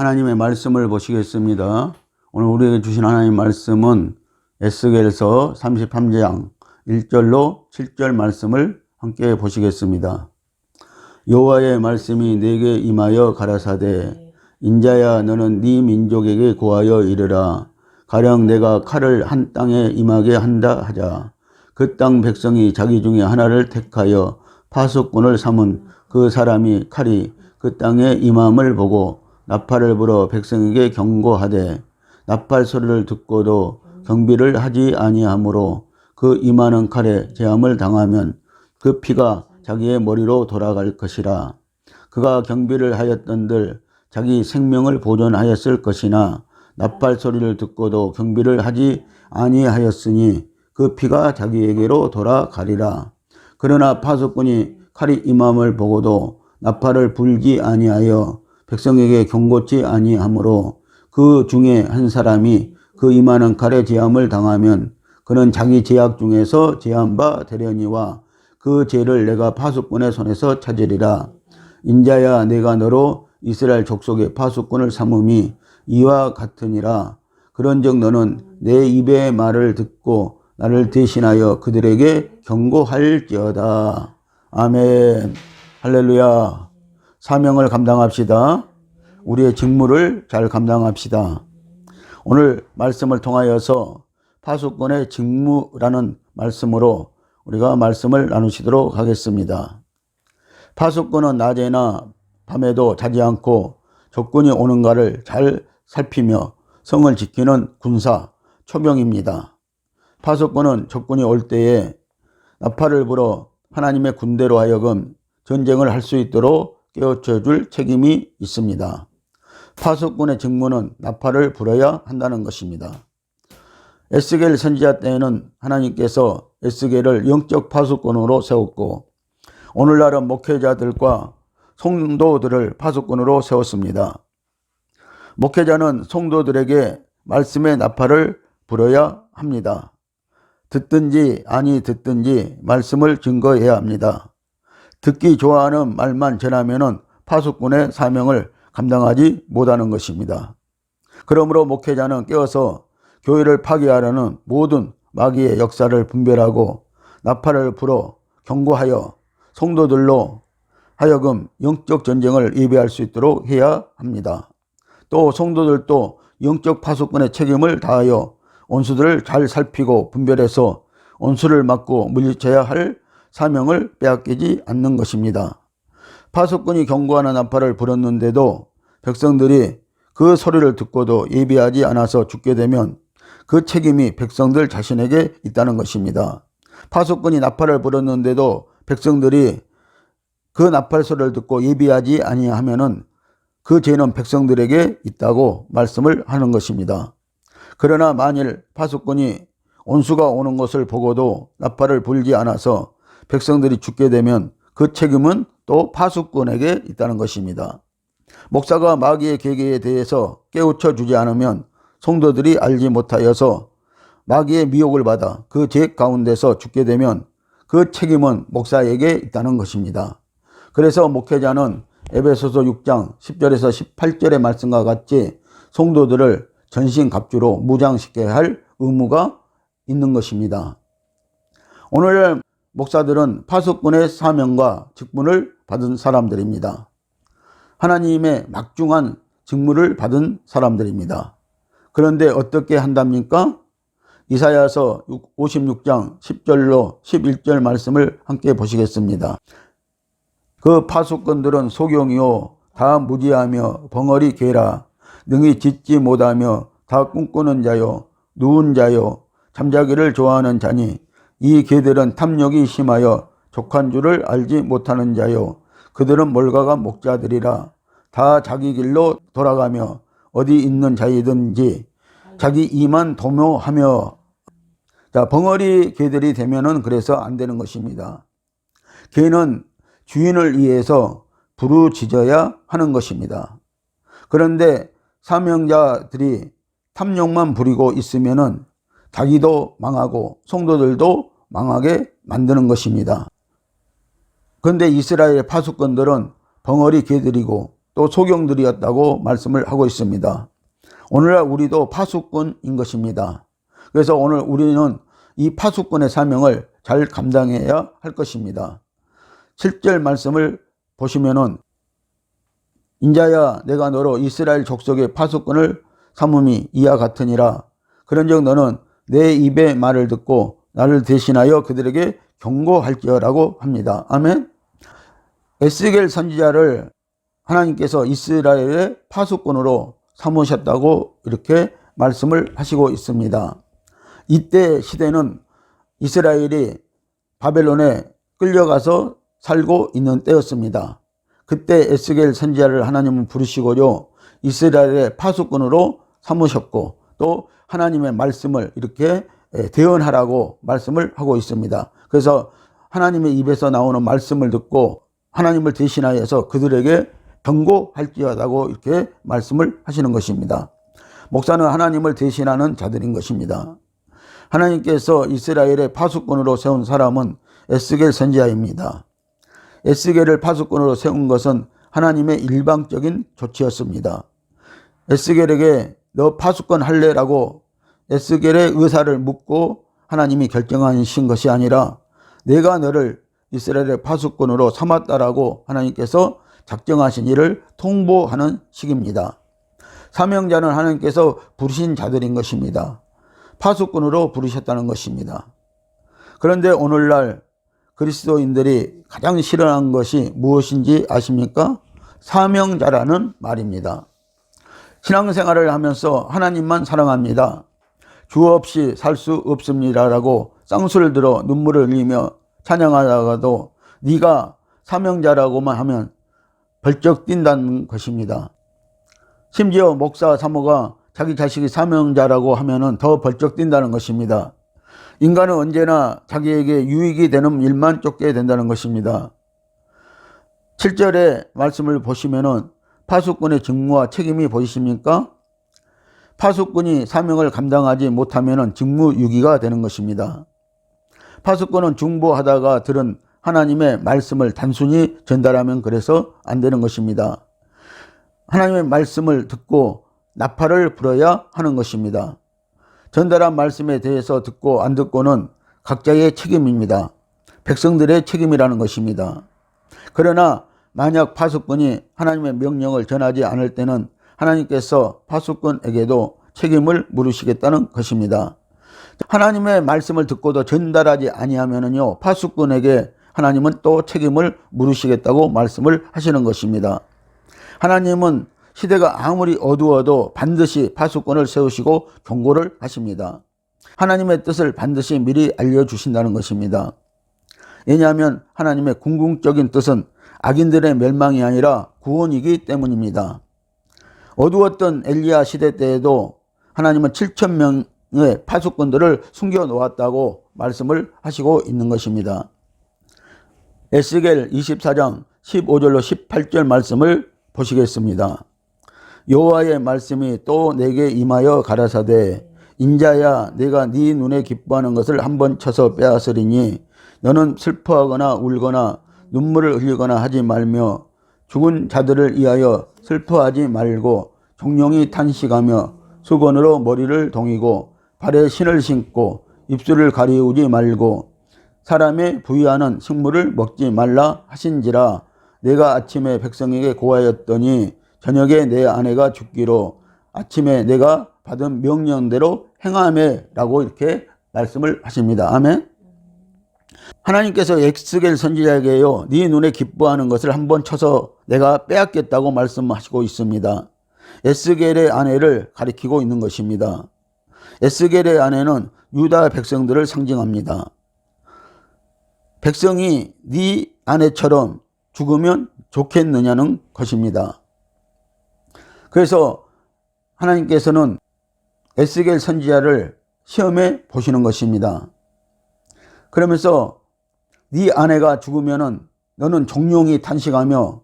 하나님의 말씀을 보시겠습니다. 오늘 우리에게 주신 하나님의 말씀은 에스겔서 33장 1절로 7절 말씀을 함께 보시겠습니다. 여호와의 말씀이 내게 임하여 가라사대 인자야 너는 네 민족에게 고하여 이르라. 가령 내가 칼을 한 땅에 임하게 한다 하자. 그 땅 백성이 자기 중에 하나를 택하여 파수꾼을 삼은 그 사람이 칼이 그 땅에 임함을 보고 나팔을 불어 백성에게 경고하되 나팔 소리를 듣고도 경비를 하지 아니하므로 그 임하는 칼에 재함을 당하면 그 피가 자기의 머리로 돌아갈 것이라. 그가 경비를 하였던들 자기 생명을 보존하였을 것이나 나팔 소리를 듣고도 경비를 하지 아니하였으니 그 피가 자기에게로 돌아가리라. 그러나 파수꾼이 칼이 임함을 보고도 나팔을 불지 아니하여 백성에게 경고치 아니하므로 그 중에 한 사람이 그 임하는 칼에 제함을 당하면 그는 자기 제약 중에서 제한 바 되려니와 그 죄를 내가 파수꾼의 손에서 찾으리라. 인자야 내가 너로 이스라엘 족속의 파수꾼을 삼음이 이와 같으니라. 그런즉 너는 내 입의 말을 듣고 나를 대신하여 그들에게 경고할지어다. 아멘. 할렐루야. 사명을 감당합시다. 우리의 직무를 잘 감당합시다. 오늘 말씀을 통하여서 파수꾼의 직무라는 말씀으로 우리가 말씀을 나누시도록 하겠습니다. 파수꾼은 낮에나 밤에도 자지 않고 적군이 오는가를 잘 살피며 성을 지키는 군사, 초병입니다. 파수꾼은 적군이 올 때에 나팔을 불어 하나님의 군대로 하여금 전쟁을 할 수 있도록 깨우쳐 줄 책임이 있습니다. 파수꾼의 직무는 나팔을 불어야 한다는 것입니다. 에스겔 선지자 때에는 하나님께서 에스겔을 영적 파수꾼으로 세웠고 오늘날은 목회자들과 성도들을 파수꾼으로 세웠습니다. 목회자는 성도들에게 말씀의 나팔을 불어야 합니다. 듣든지 아니 듣든지 말씀을 증거해야 합니다. 듣기 좋아하는 말만 전하면 파수꾼의 사명을 감당하지 못하는 것입니다. 그러므로 목회자는 깨어서 교회를 파괴하려는 모든 마귀의 역사를 분별하고 나팔을 불어 경고하여 성도들로 하여금 영적 전쟁을 예비할 수 있도록 해야 합니다. 또 성도들도 영적 파수꾼의 책임을 다하여 원수들을 잘 살피고 분별해서 원수를 막고 물리쳐야 할 사명을 빼앗기지 않는 것입니다. 파수꾼이 경고하는 나팔을 불었는데도 백성들이 그 소리를 듣고도 예비하지 않아서 죽게 되면 그 책임이 백성들 자신에게 있다는 것입니다. 파수꾼이 나팔을 불었는데도 백성들이 그 나팔 소리를 듣고 예비하지 아니하면은 그 죄는 백성들에게 있다고 말씀을 하는 것입니다. 그러나 만일 파수꾼이 원수가 오는 것을 보고도 나팔을 불지 않아서 백성들이 죽게 되면 그 책임은 또 파수꾼에게 있다는 것입니다. 목사가 마귀의 계계에 대해서 깨우쳐 주지 않으면 성도들이 알지 못하여서 마귀의 미혹을 받아 그 죄 가운데서 죽게 되면 그 책임은 목사에게 있다는 것입니다. 그래서 목회자는 에베소서 6장 10절에서 18절의 말씀과 같이 성도들을 전신갑주로 무장시켜야 할 의무가 있는 것입니다. 오늘 목사들은 파수꾼의 사명과 직분을 받은 사람들입니다. 하나님의 막중한 직무를 받은 사람들입니다. 그런데 어떻게 한답니까? 이사야서 56장 10절로 11절 말씀을 함께 보시겠습니다. 그 파수꾼들은 소경이요 다 무지하며 벙어리 개라 능히 짖지 못하며 다 꿈꾸는 자요 누운 자요 잠자기를 좋아하는 자니 이 개들은 탐욕이 심하여 족한 줄을 알지 못하는 자요 그들은 몰가가 목자들이라 다 자기 길로 돌아가며 어디 있는 자이든지 자기 이만 도모하며. 자, 벙어리 개들이 되면은 그래서 안 되는 것입니다. 개는 주인을 위해서 부르짖어야 하는 것입니다. 그런데 사명자들이 탐욕만 부리고 있으면은 자기도 망하고 성도들도 망하게 만드는 것입니다. 그런데 이스라엘 파수꾼들은 벙어리 개들이고 또 소경들이었다고 말씀을 하고 있습니다. 오늘날 우리도 파수꾼인 것입니다. 그래서 오늘 우리는 이 파수꾼의 사명을 잘 감당해야 할 것입니다. 7절 말씀을 보시면은 인자야 내가 너로 이스라엘 족속의 파수꾼을 삼음이 이와 같으니라. 그런즉 너는 내 입의 말을 듣고 나를 대신하여 그들에게 경고할지어라고 합니다. 아멘. 에스겔 선지자를 하나님께서 이스라엘의 파수꾼으로 삼으셨다고 이렇게 말씀을 하시고 있습니다. 이때 시대는 이스라엘이 바벨론에 끌려가서 살고 있는 때였습니다. 그때 에스겔 선지자를 하나님은 부르시고요, 이스라엘의 파수꾼으로 삼으셨고 또 하나님의 말씀을 이렇게 대언하라고 말씀을 하고 있습니다. 그래서 하나님의 입에서 나오는 말씀을 듣고 하나님을 대신하여서 그들에게 경고할지어다고 이렇게 말씀을 하시는 것입니다. 목사는 하나님을 대신하는 자들인 것입니다. 하나님께서 이스라엘의 파수꾼으로 세운 사람은 에스겔 선지자입니다. 에스겔을 파수꾼으로 세운 것은 하나님의 일방적인 조치였습니다. 에스겔에게 너 파수꾼 할래라고 에스겔의 의사를 묻고 하나님이 결정하신 것이 아니라 내가 너를 이스라엘의 파수꾼으로 삼았다라고 하나님께서 작정하신 일을 통보하는 식입니다. 사명자는 하나님께서 부르신 자들인 것입니다. 파수꾼으로 부르셨다는 것입니다. 그런데 오늘날 그리스도인들이 가장 싫어하는 것이 무엇인지 아십니까? 사명자라는 말입니다. 신앙생활을 하면서 하나님만 사랑합니다, 주 없이 살 수 없습니다라고 쌍수를 들어 눈물을 흘리며 찬양하다가도 네가 사명자라고만 하면 벌쩍 뛴다는 것입니다. 심지어 목사 사모가 자기 자식이 사명자라고 하면은 더 벌쩍 뛴다는 것입니다. 인간은 언제나 자기에게 유익이 되는 일만 쫓게 된다는 것입니다. 7절의 말씀을 보시면은 파수꾼의 직무와 책임이 보이십니까? 파수꾼이 사명을 감당하지 못하면은 직무유기가 되는 것입니다. 파수꾼은 중보하다가 들은 하나님의 말씀을 단순히 전달하면 그래서 안 되는 것입니다. 하나님의 말씀을 듣고 나팔을 불어야 하는 것입니다. 전달한 말씀에 대해서 듣고 안 듣고는 각자의 책임입니다. 백성들의 책임이라는 것입니다. 그러나 만약 파수꾼이 하나님의 명령을 전하지 않을 때는 하나님께서 파수꾼에게도 책임을 물으시겠다는 것입니다. 하나님의 말씀을 듣고도 전달하지 아니하면은요, 파수꾼에게 하나님은 또 책임을 물으시겠다고 말씀을 하시는 것입니다. 하나님은 시대가 아무리 어두워도 반드시 파수꾼을 세우시고 경고를 하십니다. 하나님의 뜻을 반드시 미리 알려주신다는 것입니다. 왜냐하면 하나님의 궁극적인 뜻은 악인들의 멸망이 아니라 구원이기 때문입니다. 어두웠던 엘리야 시대 때에도 하나님은 7,000명의 파수꾼들을 숨겨놓았다고 말씀을 하시고 있는 것입니다. 에스겔 24장 15절로 18절 말씀을 보시겠습니다. 여호와의 말씀이 또 내게 임하여 가라사대 인자야 내가 네 눈에 기뻐하는 것을 한번 쳐서 빼앗으리니 너는 슬퍼하거나 울거나 눈물을 흘리거나 하지 말며 죽은 자들을 위하여 슬퍼하지 말고 종용이 탄식하며 수건으로 머리를 동이고 발에 신을 신고 입술을 가리우지 말고 사람의 부위하는 식물을 먹지 말라 하신지라. 내가 아침에 백성에게 고하였더니 저녁에 내 아내가 죽기로 아침에 내가 받은 명령대로 행하매라고 이렇게 말씀을 하십니다. 아멘. 하나님께서 에스겔 선지자에게요, 네 눈에 기뻐하는 것을 한번 쳐서 내가 빼앗겠다고 말씀하시고 있습니다. 에스겔의 아내를 가리키고 있는 것입니다. 에스겔의 아내는 유다 백성들을 상징합니다. 백성이 네 아내처럼 죽으면 좋겠느냐는 것입니다. 그래서 하나님께서는 에스겔 선지자를 시험해 보시는 것입니다. 그러면서 네 아내가 죽으면은 너는 종용이 탄식하며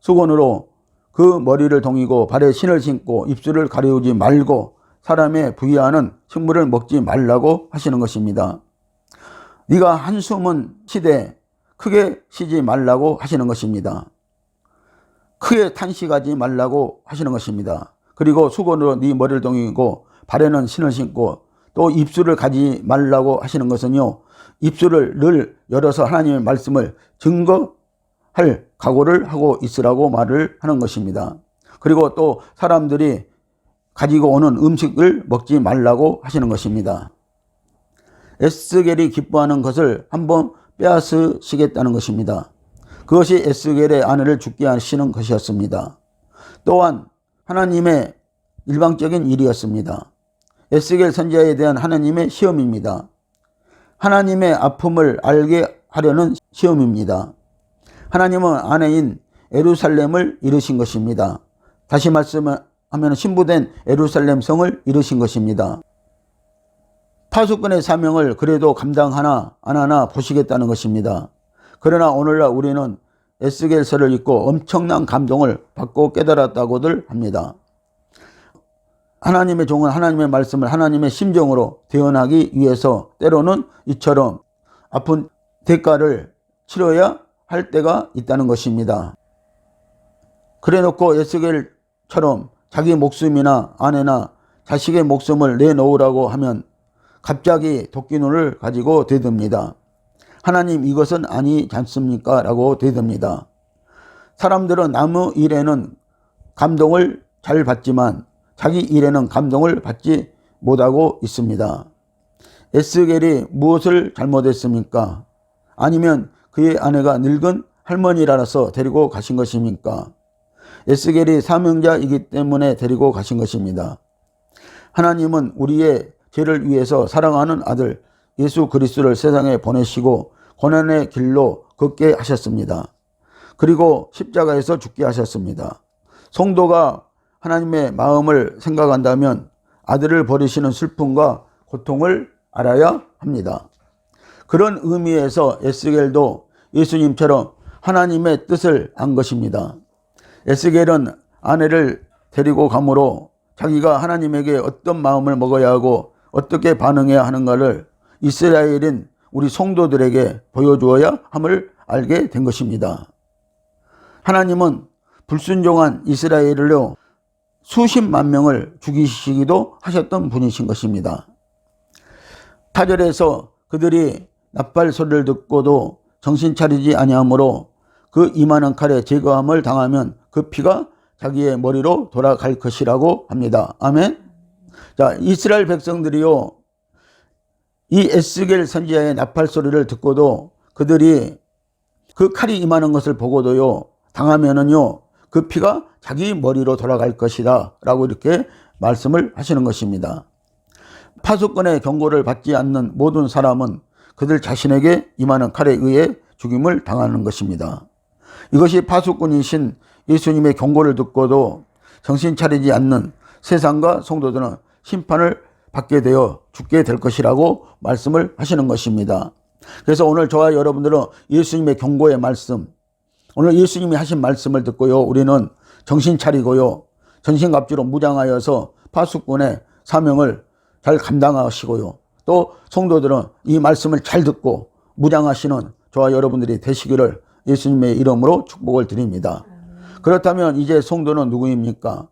수건으로 그 머리를 동이고 발에 신을 신고 입술을 가리우지 말고 사람의 부위하는 식물을 먹지 말라고 하시는 것입니다. 네가 한숨은 쉬되 크게 쉬지 말라고 하시는 것입니다. 크게 탄식하지 말라고 하시는 것입니다. 그리고 수건으로 네 머리를 동이고 발에는 신을 신고 또 입술을 가지 말라고 하시는 것은요, 입술을 늘 열어서 하나님의 말씀을 증거할 각오를 하고 있으라고 말을 하는 것입니다. 그리고 또 사람들이 가지고 오는 음식을 먹지 말라고 하시는 것입니다. 에스겔이 기뻐하는 것을 한번 빼앗으시겠다는 것입니다. 그것이 에스겔의 아내를 죽게 하시는 것이었습니다. 또한 하나님의 일방적인 일이었습니다. 에스겔 선지자에 대한 하나님의 시험입니다. 하나님의 아픔을 알게 하려는 시험입니다. 하나님은 아내인 예루살렘을 이루신 것입니다. 다시 말씀하면 신부된 예루살렘 성을 이루신 것입니다. 파수꾼의 사명을 그래도 감당하나 안 하나 보시겠다는 것입니다. 그러나 오늘날 우리는 에스겔서를 읽고 엄청난 감동을 받고 깨달았다고들 합니다. 하나님의 종은 하나님의 말씀을 하나님의 심정으로 대언하기 위해서 때로는 이처럼 아픈 대가를 치러야 할 때가 있다는 것입니다. 그래놓고 에스겔처럼 자기 목숨이나 아내나 자식의 목숨을 내놓으라고 하면 갑자기 도끼눈을 가지고 대듭니다. 하나님, 이것은 아니지 않습니까? 라고 대듭니다. 사람들은 남의 일에는 감동을 잘 받지만 자기 일에는 감동을 받지 못하고 있습니다. 에스겔이 무엇을 잘못했습니까? 아니면 그의 아내가 늙은 할머니라서 데리고 가신 것입니까? 에스겔이 사명자이기 때문에 데리고 가신 것입니다. 하나님은 우리의 죄를 위해서 사랑하는 아들 예수 그리스도를 세상에 보내시고 고난의 길로 걷게 하셨습니다. 그리고 십자가에서 죽게 하셨습니다. 성도가 하나님의 마음을 생각한다면 아들을 버리시는 슬픔과 고통을 알아야 합니다. 그런 의미에서 에스겔도 예수님처럼 하나님의 뜻을 안 것입니다. 에스겔은 아내를 데리고 가므로 자기가 하나님에게 어떤 마음을 먹어야 하고 어떻게 반응해야 하는가를 이스라엘인 우리 성도들에게 보여주어야 함을 알게 된 것입니다. 하나님은 불순종한 이스라엘을요, 수십만 명을 죽이시기도 하셨던 분이신 것입니다. 8절에서 그들이 나팔 소리를 듣고도 정신 차리지 아니하므로 그 임하는 칼에 제거함을 당하면 그 피가 자기의 머리로 돌아갈 것이라고 합니다. 아멘. 자, 이스라엘 백성들이요, 이 에스겔 선지자의 나팔 소리를 듣고도 그들이 그 칼이 임하는 것을 보고도요, 당하면은요, 그 피가 자기 머리로 돌아갈 것이다 라고 이렇게 말씀을 하시는 것입니다. 파수꾼의 경고를 받지 않는 모든 사람은 그들 자신에게 임하는 칼에 의해 죽임을 당하는 것입니다. 이것이 파수꾼이신 예수님의 경고를 듣고도 정신 차리지 않는 세상과 성도들은 심판을 받게 되어 죽게 될 것이라고 말씀을 하시는 것입니다. 그래서 오늘 저와 여러분들은 예수님의 경고의 말씀, 오늘 예수님이 하신 말씀을 듣고요, 우리는 정신 차리고요, 전신갑주로 무장하여서 파수꾼의 사명을 잘 감당하시고요, 또 성도들은 이 말씀을 잘 듣고 무장하시는 저와 여러분들이 되시기를 예수님의 이름으로 축복을 드립니다. 그렇다면 이제 성도는 누구입니까?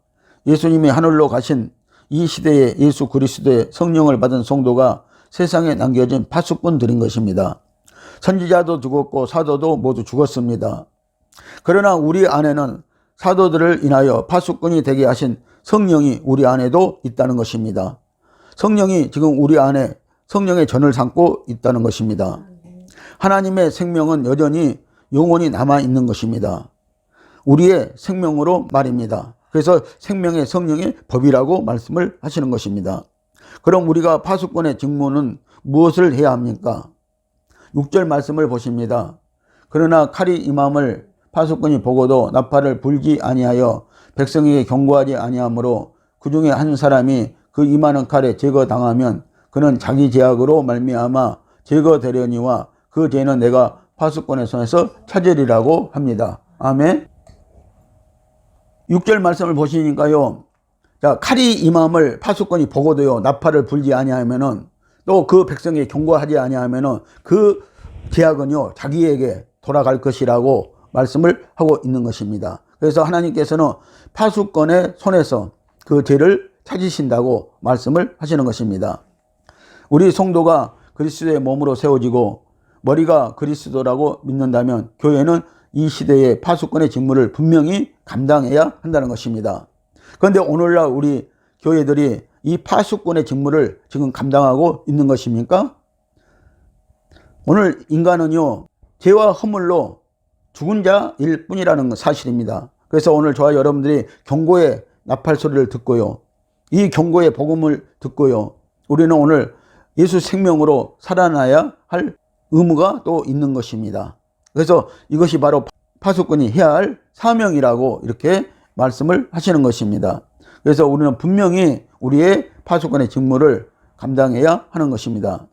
예수님이 하늘로 가신 이 시대에 예수 그리스도의 성령을 받은 성도가 세상에 남겨진 파수꾼들인 것입니다. 선지자도 죽었고 사도도 모두 죽었습니다. 그러나 우리 안에는 사도들을 인하여 파수꾼이 되게 하신 성령이 우리 안에도 있다는 것입니다. 성령이 지금 우리 안에 성령의 전을 삼고 있다는 것입니다. 하나님의 생명은 여전히 영원히 남아있는 것입니다. 우리의 생명으로 말입니다. 그래서 생명의 성령의 법이라고 말씀을 하시는 것입니다. 그럼 우리가 파수꾼의 직무는 무엇을 해야 합니까? 6절 말씀을 보십니다. 그러나 칼이 임함을 파수꾼이 보고도 나팔을 불지 아니하여 백성에게 경고하지 아니하므로 그 중에 한 사람이 그 임하는 칼에 제거당하면 그는 자기 죄악으로 말미암아 제거되려니와 그 죄는 내가 파수꾼의 손에서 찾으리라고 합니다. 아멘. 6절 말씀을 보시니까요, 자, 칼이 임함을 파수꾼이 보고도요, 나팔을 불지 아니하면은, 또 그 백성에게 경고하지 아니하면은 그 죄악은요, 자기에게 돌아갈 것이라고 말씀을 하고 있는 것입니다. 그래서 하나님께서는 파수꾼의 손에서 그 죄를 찾으신다고 말씀을 하시는 것입니다. 우리 성도가 그리스도의 몸으로 세워지고 머리가 그리스도라고 믿는다면 교회는 이 시대의 파수꾼의 직무를 분명히 감당해야 한다는 것입니다. 그런데 오늘날 우리 교회들이 이 파수꾼의 직무를 지금 감당하고 있는 것입니까? 오늘 인간은요, 죄와 허물로 죽은 자일 뿐이라는 사실입니다. 그래서 오늘 저와 여러분들이 경고의 나팔 소리를 듣고요, 이 경고의 복음을 듣고요, 우리는 오늘 예수 생명으로 살아나야 할 의무가 또 있는 것입니다. 그래서 이것이 바로 파수꾼이 해야 할 사명이라고 이렇게 말씀을 하시는 것입니다. 그래서 우리는 분명히 우리의 파수꾼의 직무를 감당해야 하는 것입니다.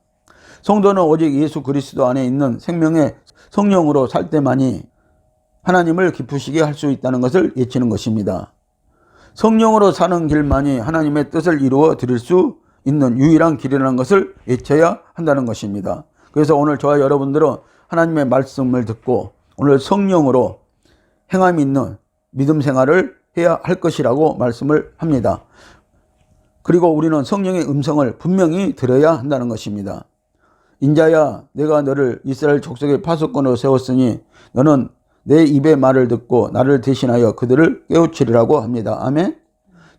성도는 오직 예수 그리스도 안에 있는 생명의 성령으로 살 때만이 하나님을 기쁘시게 할 수 있다는 것을 외치는 것입니다. 성령으로 사는 길만이 하나님의 뜻을 이루어 드릴 수 있는 유일한 길이라는 것을 외쳐야 한다는 것입니다. 그래서 오늘 저와 여러분들은 하나님의 말씀을 듣고 오늘 성령으로 행함이 있는 믿음 생활을 해야 할 것이라고 말씀을 합니다. 그리고 우리는 성령의 음성을 분명히 들어야 한다는 것입니다. 인자야, 내가 너를 이스라엘 족속의 파수꾼으로 세웠으니 너는 내 입의 말을 듣고 나를 대신하여 그들을 깨우치리라고 합니다. 아멘.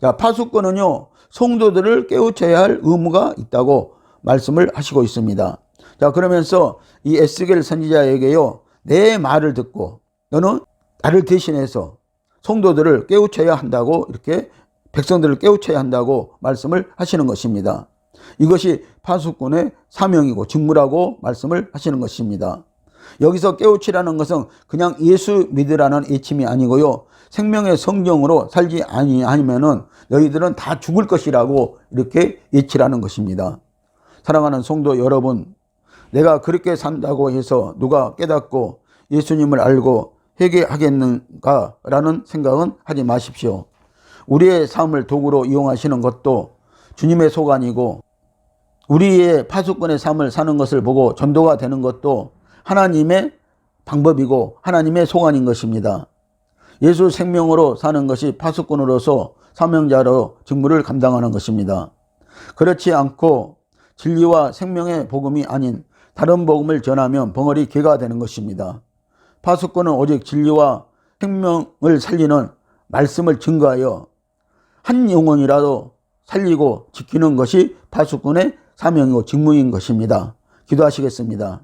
자, 파수꾼은요, 성도들을 깨우쳐야 할 의무가 있다고 말씀을 하시고 있습니다. 자, 그러면서 이 에스겔 선지자에게요, 내 말을 듣고 너는 나를 대신해서 성도들을 깨우쳐야 한다고, 이렇게 백성들을 깨우쳐야 한다고 말씀을 하시는 것입니다. 이것이 파수꾼의 사명이고 직무라고 말씀을 하시는 것입니다. 여기서 깨우치라는 것은 그냥 예수 믿으라는 외침이 아니고요, 생명의 성령으로 살지 아니면은 너희들은 다 죽을 것이라고 이렇게 외치라는 것입니다. 사랑하는 성도 여러분, 내가 그렇게 산다고 해서 누가 깨닫고 예수님을 알고 회개하겠는가라는 생각은 하지 마십시오. 우리의 삶을 도구로 이용하시는 것도 주님의 소관이고, 우리의 파수꾼의 삶을 사는 것을 보고 전도가 되는 것도 하나님의 방법이고 하나님의 소관인 것입니다. 예수 생명으로 사는 것이 파수꾼으로서 사명자로 직무를 감당하는 것입니다. 그렇지 않고 진리와 생명의 복음이 아닌 다른 복음을 전하면 벙어리 개가 되는 것입니다. 파수꾼은 오직 진리와 생명을 살리는 말씀을 증거하여 한 영혼이라도 살리고 지키는 것이 파수꾼의 사명이고 직무인 것입니다. 기도하시겠습니다.